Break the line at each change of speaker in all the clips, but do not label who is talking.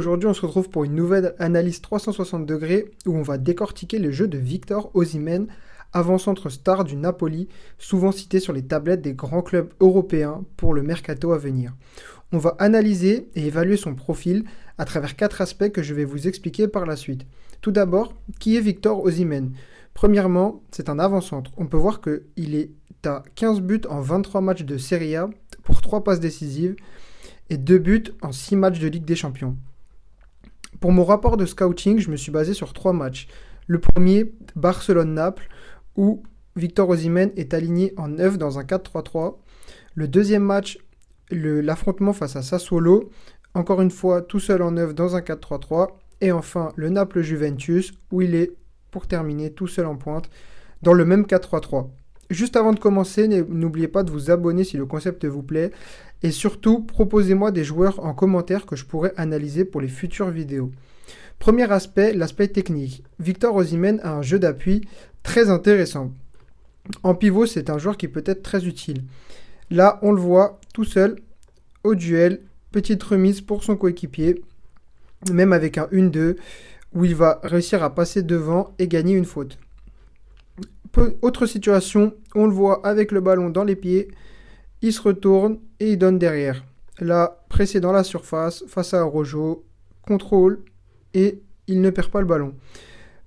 Aujourd'hui, on se retrouve pour une nouvelle analyse 360 degrés où on va décortiquer le jeu de Victor Osimhen, avant-centre star du Napoli, souvent cité sur les tablettes des grands clubs européens pour le mercato à venir. On va analyser et évaluer son profil à travers 4 aspects que je vais vous expliquer par la suite. Tout d'abord, qui est Victor Osimhen? Premièrement, c'est un avant-centre. On peut voir qu'il est à 15 buts en 23 matchs de Serie A pour 3 passes décisives et 2 buts en 6 matchs de Ligue des Champions. Pour mon rapport de scouting, je me suis basé sur 3 matchs. Le premier, Barcelone-Naples, où Victor Osimhen est aligné en 9 dans un 4-3-3. Le deuxième match, l'affrontement face à Sassuolo, encore une fois tout seul en 9 dans un 4-3-3. Et enfin, le Naples-Juventus, où il est, pour terminer, tout seul en pointe, dans le même 4-3-3. Juste avant de commencer, n'oubliez pas de vous abonner si le concept vous plaît. Et surtout, proposez-moi des joueurs en commentaire que je pourrais analyser pour les futures vidéos. Premier aspect, l'aspect technique. Victor Osimhen a un jeu d'appui très intéressant. En pivot, c'est un joueur qui peut être très utile. Là, on le voit tout seul, au duel, petite remise pour son coéquipier, même avec un 1-2, où il va réussir à passer devant et gagner une faute. Autre situation, on le voit avec le ballon dans les pieds, il se retourne et il donne derrière. Là, pressé dans la surface, face à Rojo, contrôle et il ne perd pas le ballon.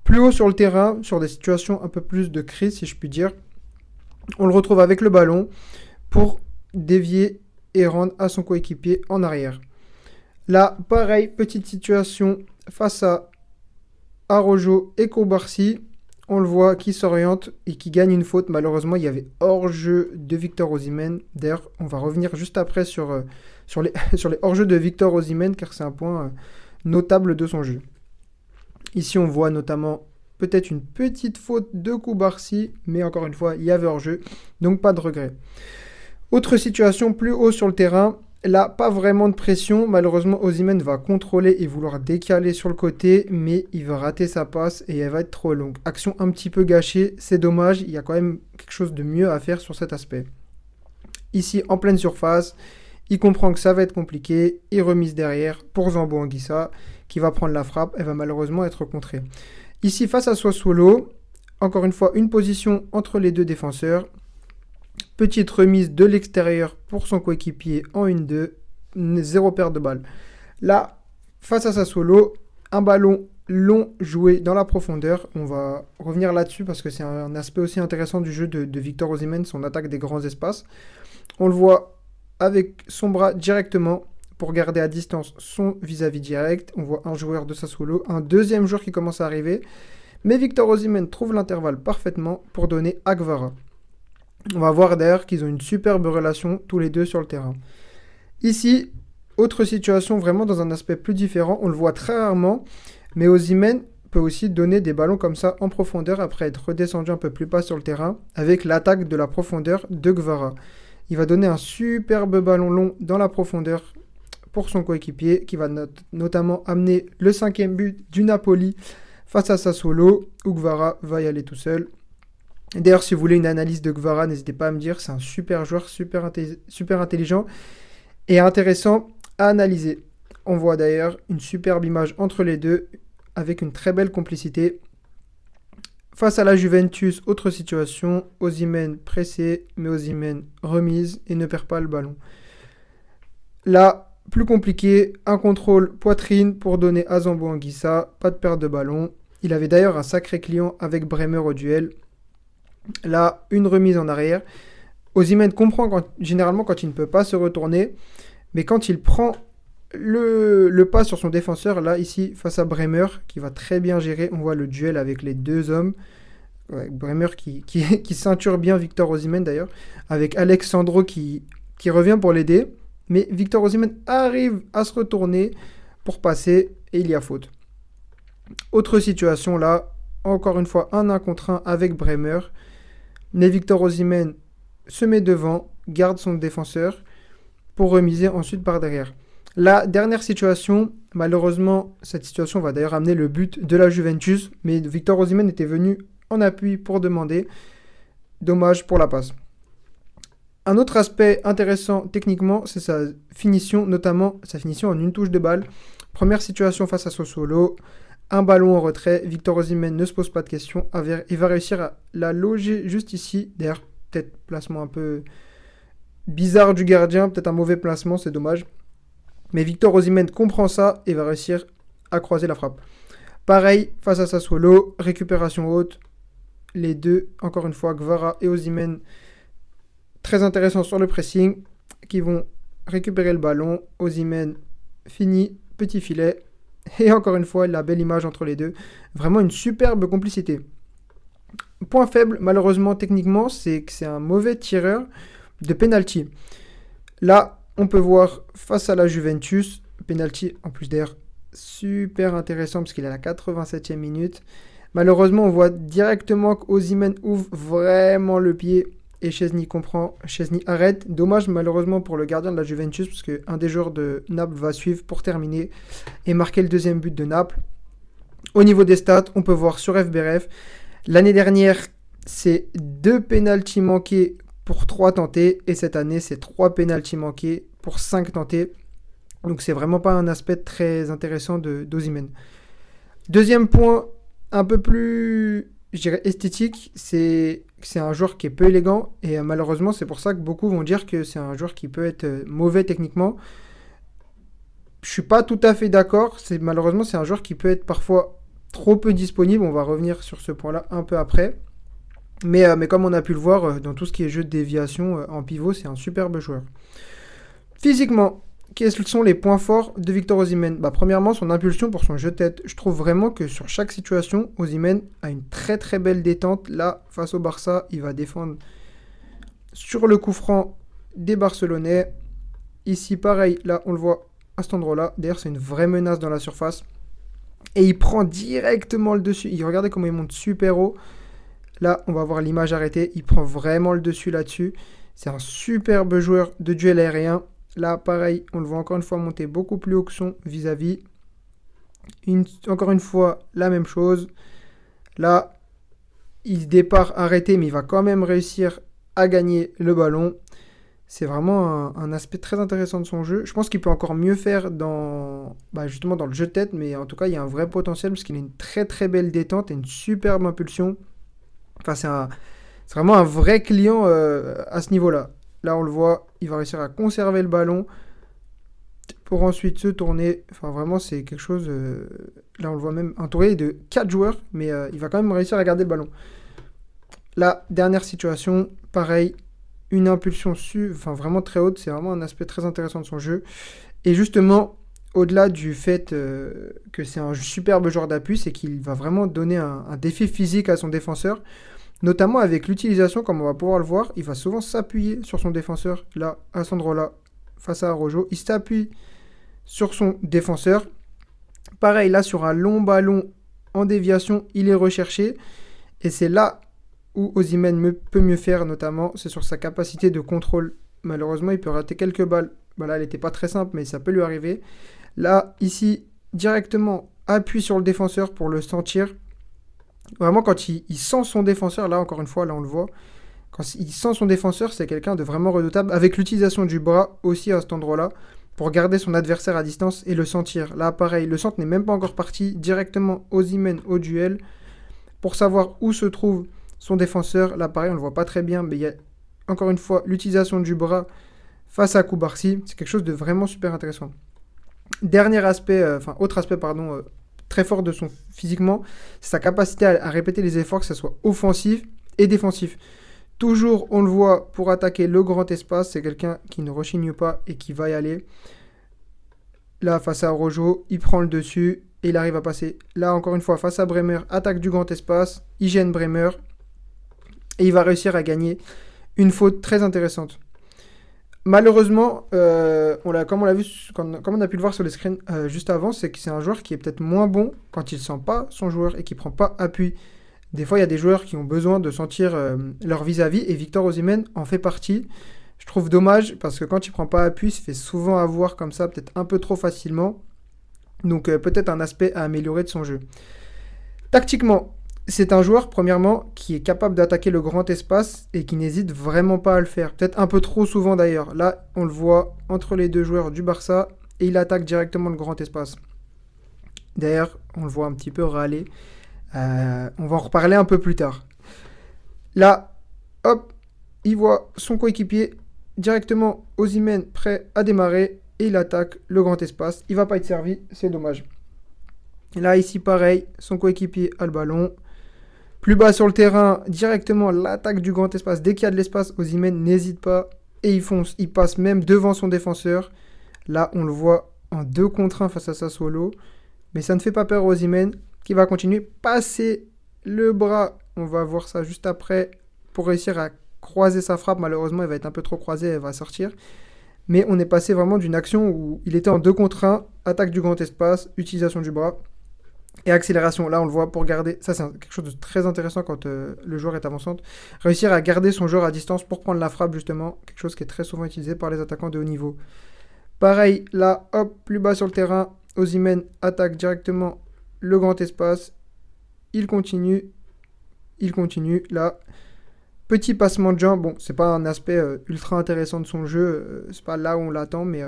Plus haut sur le terrain, sur des situations un peu plus de crise si je puis dire, on le retrouve avec le ballon pour dévier et rendre à son coéquipier en arrière. Là, pareil, petite situation face à Rojo et Koubarsi. On le voit qui s'oriente et qui gagne une faute. Malheureusement, il y avait hors-jeu de Victor Osimhen. D'ailleurs, on va revenir juste après sur les hors-jeux de Victor Osimhen car c'est un point notable de son jeu. Ici, on voit notamment peut-être une petite faute de Koubarsi, mais encore une fois, il y avait hors-jeu, donc pas de regret. Autre situation plus haut sur le terrain. Là, pas vraiment de pression. Malheureusement, Osimhen va contrôler et vouloir décaler sur le côté, mais il va rater sa passe et elle va être trop longue. Action un petit peu gâchée, c'est dommage. Il y a quand même quelque chose de mieux à faire sur cet aspect. Ici, en pleine surface, il comprend que ça va être compliqué. Il remise derrière pour Zambo Anguissa, qui va prendre la frappe. Elle va malheureusement être contrée. Ici, face à Sassuolo, encore une fois, une position entre les deux défenseurs. Petite remise de l'extérieur pour son coéquipier en 1-2, 0 perte de balle. Là, face à Sassuolo, un ballon long joué dans la profondeur. On va revenir là-dessus parce que c'est un aspect aussi intéressant du jeu de Victor Osimhen, son attaque des grands espaces. On le voit avec son bras directement pour garder à distance son vis-à-vis direct. On voit un joueur de Sassuolo, un deuxième joueur qui commence à arriver. Mais Victor Osimhen trouve l'intervalle parfaitement pour donner à Kvara. On va voir d'ailleurs qu'ils ont une superbe relation tous les deux sur le terrain. Ici, autre situation vraiment dans un aspect plus différent, on le voit très rarement, mais Osimhen peut aussi donner des ballons comme ça en profondeur après être redescendu un peu plus bas sur le terrain avec l'attaque de la profondeur de Kvara. Il va donner un superbe ballon long dans la profondeur pour son coéquipier qui va notamment amener le 5e but du Napoli face à Sassuolo où Kvara va y aller tout seul. D'ailleurs, si vous voulez une analyse de Kvara, n'hésitez pas à me dire. C'est un super joueur, super intelligent et intéressant à analyser. On voit d'ailleurs une superbe image entre les deux avec une très belle complicité. Face à la Juventus, autre situation. Osimhen pressé, mais Osimhen remise et ne perd pas le ballon. Là, plus compliqué, un contrôle poitrine pour donner à Zambo Anguissa. Pas de perte de ballon. Il avait d'ailleurs un sacré client avec Bremer au duel. Là, une remise en arrière. Osimhen comprend généralement quand il ne peut pas se retourner, mais quand il prend le pas sur son défenseur, là, ici, face à Bremer, qui va très bien gérer, on voit le duel avec les deux hommes. Ouais, Bremer qui ceinture bien Victor Osimhen d'ailleurs, avec Alexandro qui revient pour l'aider, mais Victor Osimhen arrive à se retourner pour passer et il y a faute. Autre situation là, encore une fois un 1 contre 1 avec Bremer. Mais Victor Osimhen se met devant, garde son défenseur pour remiser ensuite par derrière. La dernière situation, malheureusement, cette situation va d'ailleurs amener le but de la Juventus, mais Victor Osimhen était venu en appui pour demander. Dommage pour la passe. Un autre aspect intéressant techniquement, c'est sa finition, notamment sa finition en une touche de balle. Première situation face à Sassuolo, un ballon en retrait, Victor Osimhen ne se pose pas de questions, il va réussir à la loger juste ici, d'ailleurs peut-être placement un peu bizarre du gardien, peut-être un mauvais placement, c'est dommage. Mais Victor Osimhen comprend ça et va réussir à croiser la frappe. Pareil, face à Sassuolo, récupération haute, les deux, encore une fois, Gvara et Osimhen, très intéressants sur le pressing, qui vont récupérer le ballon, Osimhen finit, petit filet, et encore une fois, la belle image entre les deux, vraiment une superbe complicité. Point faible, malheureusement, techniquement, c'est que c'est un mauvais tireur de penalty. Là, on peut voir face à la Juventus, penalty en plus d'ailleurs super intéressant parce qu'il est à la 87e minute. Malheureusement, on voit directement qu'Osimhen ouvre vraiment le pied et Szczęsny comprend, Szczęsny arrête. Dommage malheureusement pour le gardien de la Juventus parce qu'un des joueurs de Naples va suivre pour terminer et marquer le deuxième but de Naples. Au niveau des stats, on peut voir sur FBref, l'année dernière, c'est 2 pénaltys manqués pour 3 tentés et cette année, c'est 3 pénaltys manqués pour 5 tentés. Donc c'est vraiment pas un aspect très intéressant d'Osimhen. Deuxième point, un peu plus, je dirais, esthétique, c'est un joueur qui est peu élégant et malheureusement c'est pour ça que beaucoup vont dire que c'est un joueur qui peut être mauvais techniquement. Je suis pas tout à fait d'accord, malheureusement c'est un joueur qui peut être parfois trop peu disponible, on va revenir sur ce point-là un peu après. Mais comme on a pu le voir dans tout ce qui est jeu de déviation en pivot, c'est un superbe joueur. Physiquement, quels sont les points forts de Victor Osimhen ? Premièrement, son impulsion pour son jeu de tête. Je trouve vraiment que sur chaque situation, Osimhen a une très très belle détente. Là, face au Barça, il va défendre sur le coup franc des Barcelonais. Ici, pareil, là, on le voit à cet endroit-là. D'ailleurs, c'est une vraie menace dans la surface. Et il prend directement le dessus. Regardez comment il monte super haut. Là, on va voir l'image arrêtée. Il prend vraiment le dessus là-dessus. C'est un superbe joueur de duel aérien. Là, pareil, on le voit encore une fois monter beaucoup plus haut que son vis-à-vis. Encore une fois, la même chose. Là, il départ arrêté, mais il va quand même réussir à gagner le ballon. C'est vraiment un aspect très intéressant de son jeu. Je pense qu'il peut encore mieux faire justement dans le jeu de tête, mais en tout cas, il y a un vrai potentiel parce qu'il a une très très belle détente et une superbe impulsion. Enfin, c'est vraiment un vrai client à ce niveau-là. Là, on le voit, il va réussir à conserver le ballon pour ensuite se tourner. Enfin, vraiment, c'est quelque chose... là, on le voit même entouré de 4 joueurs, mais il va quand même réussir à garder le ballon. La dernière situation, pareil, une impulsion vraiment très haute. C'est vraiment un aspect très intéressant de son jeu. Et justement, au-delà du fait que c'est un superbe joueur d'appui, c'est qu'il va vraiment donner un défi physique à son défenseur. Notamment avec l'utilisation, comme on va pouvoir le voir, il va souvent s'appuyer sur son défenseur, là, à cet endroit-là, face à Araujo. Il s'appuie sur son défenseur. Pareil, là, sur un long ballon en déviation, il est recherché. Et c'est là où Osimhen peut mieux faire, notamment, c'est sur sa capacité de contrôle. Malheureusement, il peut rater quelques balles. Là, elle n'était pas très simple, mais ça peut lui arriver. Là, ici, directement, appuie sur le défenseur pour le sentir. Vraiment, quand il sent son défenseur, là, encore une fois, là, on le voit. Quand il sent son défenseur, c'est quelqu'un de vraiment redoutable. Avec l'utilisation du bras aussi à cet endroit-là, pour garder son adversaire à distance et le sentir. Là, pareil, le centre n'est même pas encore parti. Directement Osimhen au duel. Pour savoir où se trouve son défenseur. Là, pareil, on ne le voit pas très bien, mais il y a, encore une fois, l'utilisation du bras face à Koubarsi. C'est quelque chose de vraiment super intéressant. Autre aspect, très fort de son physiquement, c'est sa capacité à répéter les efforts, que ce soit offensif et défensif. Toujours, on le voit, pour attaquer le grand espace, c'est quelqu'un qui ne rechigne pas et qui va y aller. Là, face à Rojo, il prend le dessus et il arrive à passer. Là, encore une fois, face à Bremer, attaque du grand espace, il gêne Bremer et il va réussir à gagner une faute très intéressante. Malheureusement, comme on a pu le voir sur les screens juste avant, c'est que c'est un joueur qui est peut-être moins bon quand il ne sent pas son joueur et qui ne prend pas appui. Des fois, il y a des joueurs qui ont besoin de sentir leur vis-à-vis et Victor Osimhen en fait partie. Je trouve dommage parce que quand il ne prend pas appui, il se fait souvent avoir comme ça, peut-être un peu trop facilement. Donc peut-être un aspect à améliorer de son jeu. Tactiquement, c'est un joueur, premièrement, qui est capable d'attaquer le grand espace et qui n'hésite vraiment pas à le faire. Peut-être un peu trop souvent d'ailleurs. Là, on le voit entre les deux joueurs du Barça et il attaque directement le grand espace. D'ailleurs, on le voit un petit peu râler. On va en reparler un peu plus tard. Là, hop, il voit son coéquipier directement Osimhen prêt à démarrer et il attaque le grand espace. Il va pas être servi, c'est dommage. Là, ici, pareil, son coéquipier a le ballon. Plus bas sur le terrain, directement l'attaque du grand espace. Dès qu'il y a de l'espace, Osimhen n'hésite pas et il fonce. Il passe même devant son défenseur. Là, on le voit en 2 contre 1 face à Sassuolo. Mais ça ne fait pas peur à Osimhen qui va continuer. Passer le bras, on va voir ça juste après, pour réussir à croiser sa frappe. Malheureusement, elle va être un peu trop croisée, elle va sortir. Mais on est passé vraiment d'une action où il était en 2 contre 1, attaque du grand espace, utilisation du bras et accélération. Là, on le voit pour garder. Ça, c'est quelque chose de très intéressant quand le joueur est avançante. Réussir à garder son joueur à distance pour prendre la frappe, justement. Quelque chose qui est très souvent utilisé par les attaquants de haut niveau. Pareil, là, hop, plus bas sur le terrain, Osimhen attaque directement le grand espace. Il continue. Là, petit passement de jambes. Bon, c'est pas un aspect ultra intéressant de son jeu. C'est pas là où on l'attend, mais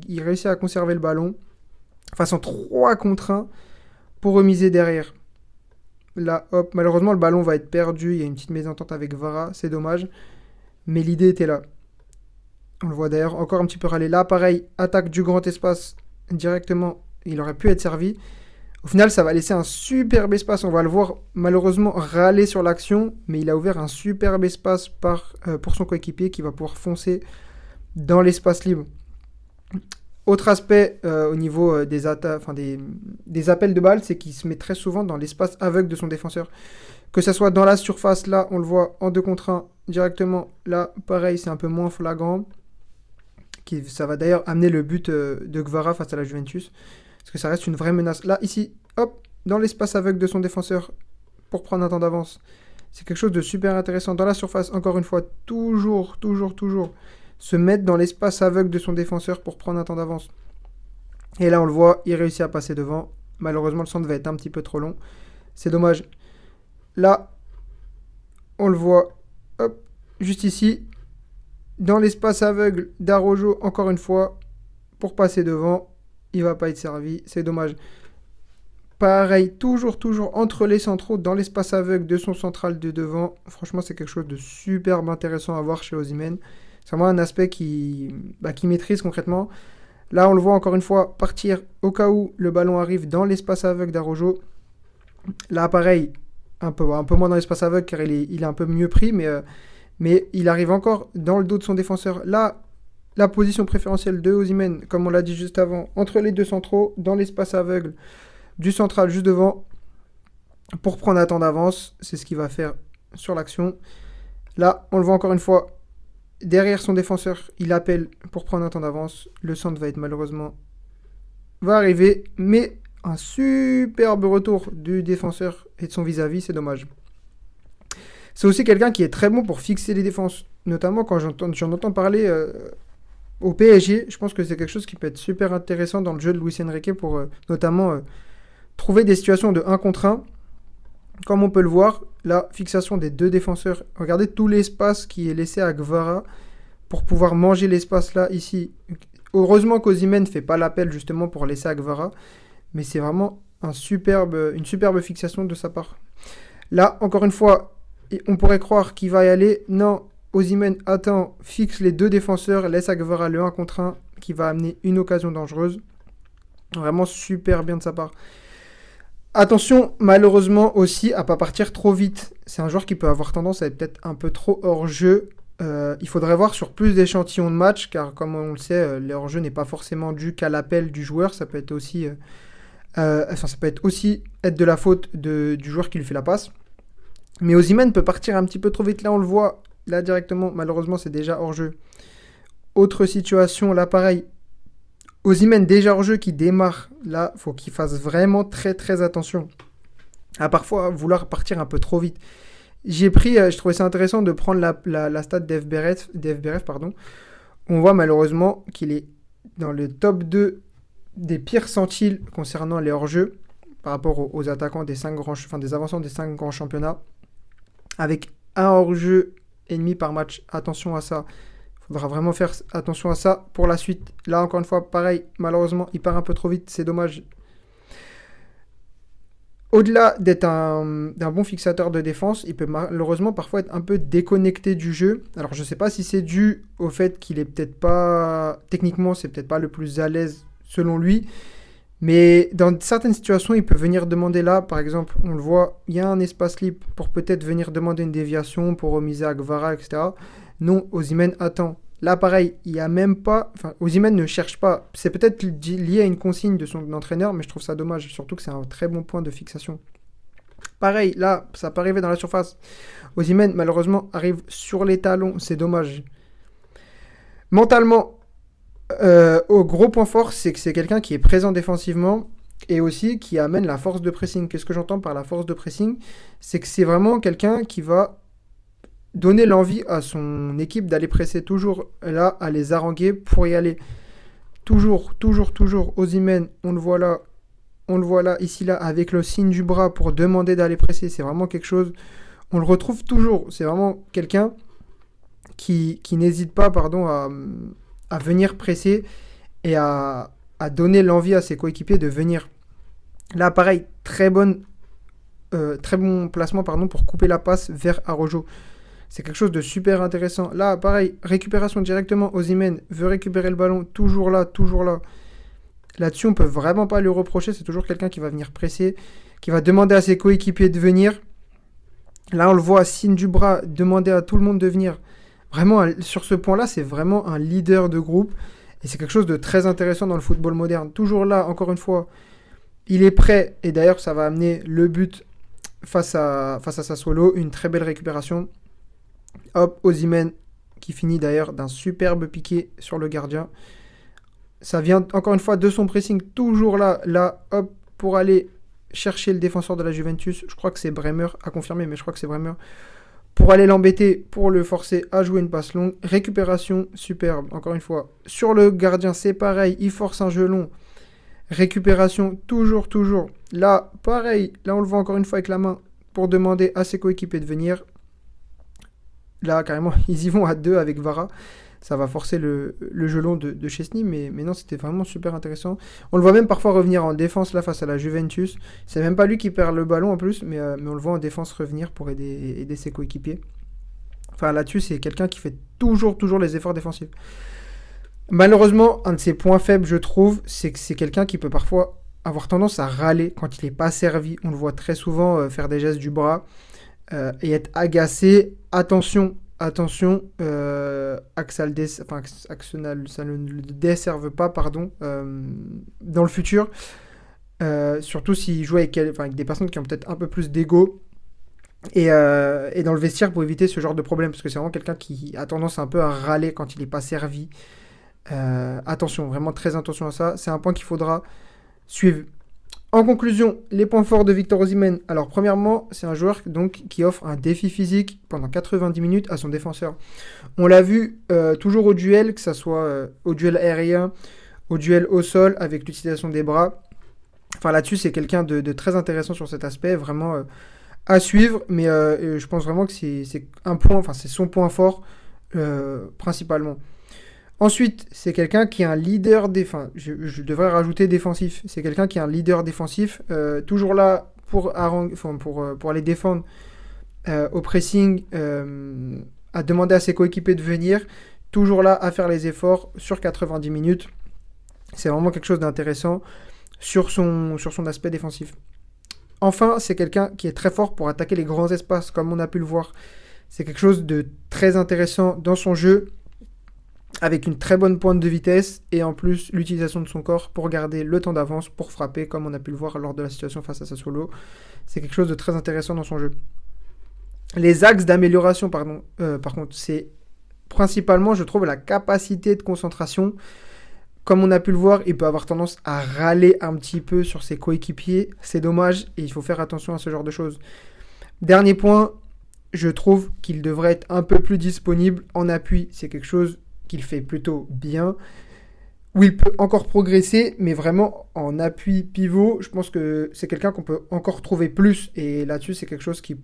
il réussit à conserver le ballon. Façon 3 contre 1 pour remiser derrière. Là, hop, malheureusement, le ballon va être perdu. Il y a une petite mésentente avec Vara. C'est dommage. Mais l'idée était là. On le voit d'ailleurs encore un petit peu râler. Là, pareil, attaque du grand espace directement. Il aurait pu être servi. Au final, ça va laisser un superbe espace. On va le voir malheureusement râler sur l'action. Mais il a ouvert un superbe espace pour son coéquipier qui va pouvoir foncer dans l'espace libre. Autre aspect au niveau des appels de balles, c'est qu'il se met très souvent dans l'espace aveugle de son défenseur. Que ce soit dans la surface, là, on le voit en 2 contre 1 directement. Là, pareil, c'est un peu moins flagrant. Ça va d'ailleurs amener le but de Gvara face à la Juventus. Parce que ça reste une vraie menace. Là, ici, hop, dans l'espace aveugle de son défenseur pour prendre un temps d'avance. C'est quelque chose de super intéressant. Dans la surface, encore une fois, toujours se mettre dans l'espace aveugle de son défenseur pour prendre un temps d'avance. Et là, on le voit, il réussit à passer devant. Malheureusement, le centre va être un petit peu trop long. C'est dommage. Là, on le voit, hop, juste ici, dans l'espace aveugle d'Araujo, encore une fois, pour passer devant. Il va pas être servi, c'est dommage. Pareil, toujours entre les centraux, dans l'espace aveugle de son central de devant. Franchement, c'est quelque chose de superbe intéressant à voir chez Osimhen. C'est vraiment un aspect qui maîtrise concrètement. Là, on le voit encore une fois partir au cas où le ballon arrive dans l'espace aveugle d'Araujo. Là, pareil, un peu moins dans l'espace aveugle car il est un peu mieux pris, mais il arrive encore dans le dos de son défenseur. Là, la position préférentielle de Osimhen, comme on l'a dit juste avant, entre les 2 centraux, dans l'espace aveugle du central juste devant, pour prendre un temps d'avance. C'est ce qu'il va faire sur l'action. Là, on le voit encore une fois, derrière son défenseur, il appelle pour prendre un temps d'avance. Le centre va arriver, mais un superbe retour du défenseur et de son vis-à-vis, c'est dommage. C'est aussi quelqu'un qui est très bon pour fixer les défenses, notamment quand j'en entends parler au PSG. Je pense que c'est quelque chose qui peut être super intéressant dans le jeu de Luis Enrique pour notamment trouver des situations de 1 contre 1. Comme on peut le voir, la fixation des 2 défenseurs. Regardez tout l'espace qui est laissé à Gvara pour pouvoir manger l'espace là, ici. Heureusement qu'Osimhen ne fait pas l'appel justement pour laisser à Gvara. Mais c'est vraiment une superbe fixation de sa part. Là, encore une fois, on pourrait croire qu'il va y aller. Non, Osimhen attend, fixe les 2 défenseurs, laisse à Gvara le 1 contre 1 qui va amener une occasion dangereuse. Vraiment super bien de sa part. Attention, malheureusement aussi, à pas partir trop vite. C'est un joueur qui peut avoir tendance à être peut-être un peu trop hors-jeu. Il faudrait voir sur plus d'échantillons de match, car comme on le sait, le hors-jeu n'est pas forcément dû qu'à l'appel du joueur. Ça peut être aussi, être de la faute du joueur qui lui fait la passe. Mais Osimhen peut partir un petit peu trop vite. Là, on le voit. Là, directement, malheureusement, c'est déjà hors-jeu. Autre situation, là, pareil. Osimhen déjà hors-jeu qui démarre. Là, il faut qu'il fasse vraiment très attention à parfois vouloir partir un peu trop vite. Je trouvais ça intéressant de prendre la stat d'FBRF, pardon. On voit malheureusement qu'il est dans le top 2 des pires centiles concernant les hors-jeux par rapport aux attaquants des avançants des 5 grands championnats. Avec un hors-jeu et demi par match. Attention à ça. Il faudra vraiment faire attention à ça pour la suite. Là, encore une fois, pareil. Malheureusement, il part un peu trop vite. C'est dommage. au-delà d'être d'un bon fixateur de défense, il peut malheureusement parfois être un peu déconnecté du jeu. Alors je sais pas si c'est dû au fait qu'il est peut-être pas... Techniquement, c'est peut-être pas le plus à l'aise selon lui. Mais dans certaines situations, il peut venir demander là, par exemple, on le voit, il y a un espace libre pour peut-être venir demander une déviation pour remiser à Gvara, etc. Non, Osimhen attend. Là, pareil, il n'y a même pas... Enfin, Osimhen ne cherche pas. C'est peut-être lié à une consigne de son entraîneur, mais je trouve ça dommage, surtout que c'est un très bon point de fixation. Pareil, là, ça peut arriver dans la surface. Osimhen, malheureusement, arrive sur les talons, c'est dommage. Mentalement, au gros point fort, c'est que c'est quelqu'un qui est présent défensivement et aussi qui amène la force de pressing. Qu'est-ce que j'entends par la force de pressing? C'est que c'est vraiment quelqu'un qui va donner l'envie à son équipe d'aller presser toujours là, à les haranguer pour y aller. Toujours, toujours, toujours. Osimhen, on le voit là, ici, là, avec le signe du bras pour demander d'aller presser. C'est vraiment quelque chose, on le retrouve toujours. C'est vraiment quelqu'un qui n'hésite pas, pardon, à venir presser et à donner l'envie à ses coéquipiers de venir. Là, pareil, très bon placement pardon, pour couper la passe vers Araujo. C'est quelque chose de super intéressant. Là, pareil, récupération directement. Osimhen veut récupérer le ballon, toujours là, toujours là. Là-dessus, on peut vraiment pas lui reprocher. C'est toujours quelqu'un qui va venir presser, qui va demander à ses coéquipiers de venir. Là, on le voit, signe du bras, demander à tout le monde de venir. Vraiment, sur ce point-là, c'est vraiment un leader de groupe. Et c'est quelque chose de très intéressant dans le football moderne. Toujours là, encore une fois, il est prêt. Et d'ailleurs, ça va amener le but face à Sassuolo. Une très belle récupération. Hop, Osimhen, qui finit d'ailleurs d'un superbe piqué sur le gardien. Ça vient encore une fois de son pressing. Toujours là, hop, pour aller chercher le défenseur de la Juventus. Je crois que c'est Bremer, à confirmer, mais je crois que c'est Bremer. Pour aller l'embêter, pour le forcer à jouer une passe longue. Récupération superbe, encore une fois. Sur le gardien, c'est pareil, il force un jeu long. Récupération, toujours. Là, pareil, là on le voit encore une fois avec la main pour demander à ses coéquipiers de venir. Là, carrément, ils y vont à deux avec Vara. Ça va forcer le jeu long de Chesney, mais non, c'était vraiment super intéressant. On le voit même parfois revenir en défense là face à la Juventus. C'est même pas lui qui perd le ballon en plus, mais on le voit en défense revenir pour aider ses coéquipiers. Enfin, là-dessus, c'est quelqu'un qui fait toujours les efforts défensifs. Malheureusement, un de ses points faibles, je trouve, c'est que c'est quelqu'un qui peut parfois avoir tendance à râler quand il n'est pas servi. On le voit très souvent faire des gestes du bras et être agacé. Attention, Axel, ça ne le desserve pas, pardon, dans le futur. Surtout s'il joue avec des personnes qui ont peut-être un peu plus d'ego. Et dans le vestiaire pour éviter ce genre de problème, parce que c'est vraiment quelqu'un qui a tendance un peu à râler quand il n'est pas servi. Attention, vraiment très attention à ça. C'est un point qu'il faudra suivre. En conclusion, les points forts de Victor Osimhen. Alors premièrement, c'est un joueur donc, qui offre un défi physique pendant 90 minutes à son défenseur. On l'a vu toujours au duel, que ce soit au duel aérien, au duel au sol, avec l'utilisation des bras. Enfin là-dessus, c'est quelqu'un de très intéressant sur cet aspect, vraiment à suivre. Mais je pense vraiment que c'est un point, enfin c'est son point fort principalement. Ensuite, c'est quelqu'un qui est un leader je devrais rajouter défensif. C'est quelqu'un qui est un leader défensif, toujours là pour aller défendre au pressing, à demander à ses coéquipiers de venir, toujours là à faire les efforts sur 90 minutes. C'est vraiment quelque chose d'intéressant sur son aspect défensif. Enfin, c'est quelqu'un qui est très fort pour attaquer les grands espaces, comme on a pu le voir. C'est quelque chose de très intéressant dans son jeu, avec une très bonne pointe de vitesse et en plus l'utilisation de son corps pour garder le temps d'avance pour frapper, comme on a pu le voir lors de la situation face à Sassuolo. C'est quelque chose de très intéressant dans son jeu. Les axes d'amélioration, par contre, c'est principalement, je trouve, la capacité de concentration. Comme on a pu le voir, il peut avoir tendance à râler un petit peu sur ses coéquipiers. C'est dommage et il faut faire attention à ce genre de choses. Dernier point, je trouve qu'il devrait être un peu plus disponible en appui. C'est quelque chose qu'il fait plutôt bien, où il peut encore progresser, mais vraiment en appui pivot, je pense que c'est quelqu'un qu'on peut encore trouver plus, et là-dessus, c'est quelque chose qui,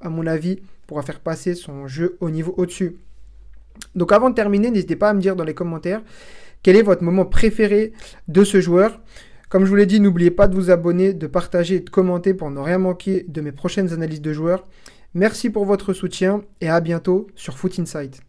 à mon avis, pourra faire passer son jeu au niveau au-dessus. Donc avant de terminer, n'hésitez pas à me dire dans les commentaires quel est votre moment préféré de ce joueur. Comme je vous l'ai dit, n'oubliez pas de vous abonner, de partager et de commenter pour ne rien manquer de mes prochaines analyses de joueurs. Merci pour votre soutien et à bientôt sur Foot Insight.